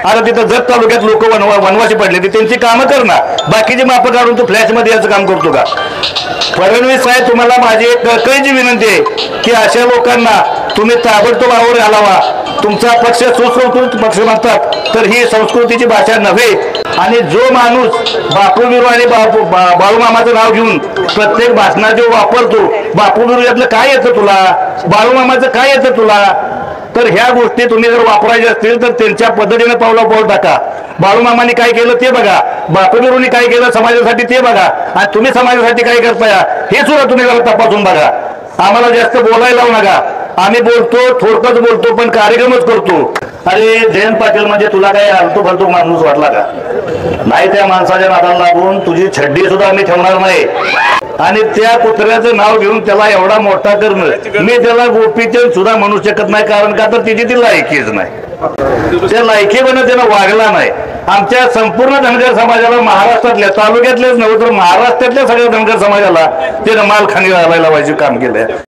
आता तिथं जत तालुक्यात लोक वनवासी पडले ते त्यांची कामं कर ना, बाकीची मापं काढून तू फ्लॅशमध्ये याचं काम करतो का? फडणवीस साहेब, तुम्हाला माझी एक कळकळीची विनंती आहे की अशा लोकांना तुम्ही ताबडतोब आवर घालावा. तुमचा पक्ष सुसंस्कृत पक्ष म्हणतात, तर ही संस्कृतीची भाषा नव्हे. आणि जो माणूस बापू बिरू आणि बाळूमामाचं नाव घेऊन प्रत्येक भाषणात जो वापरतो, बापू बिरू यातलं काय येतं तुला, बाळूमामाचं काय येतं तुला, तर ह्या गोष्टी तुम्ही जर वापरायच्या असतील तर त्यांच्या पद्धतीने पावलं टाका. बाळूमामांनी काय केलं ते बघा, बापू बिरूंनी काय केलं समाजासाठी ते बघा, आणि तुम्ही समाजासाठी काय करताय हे सुद्धा तुम्ही जरा तपासून बघा. आम्हाला जास्त बोलायला लावू नका. आम्ही बोलतो, थोडकंच बोलतो, पण कार्यक्रमच करतो. अरे जयंत पाटील म्हणजे तुला काय आलतो फालतू माणूस वाटला का? नाही, त्या माणसाच्या नादाला लागून तुझी छड्डी सुद्धा आम्ही ठेवणार नाही. आणि त्या कुत्र्याचं नाव घेऊन त्याला एवढा मोठा करणं, मी त्याला गोपीचंद सुद्धा म्हणू शकत नाही. कारण का तर तिची ती लायकीच नाही. त्या लायकीपणे त्यानं वागला नाही. आमच्या संपूर्ण धनगर समाजाला, महाराष्ट्रातल्या, तालुक्यातलेच नव्हे तर महाराष्ट्रातल्या सगळ्या धनगर समाजाला त्यानं मालखानी घालायला लावायचे काम केलंय.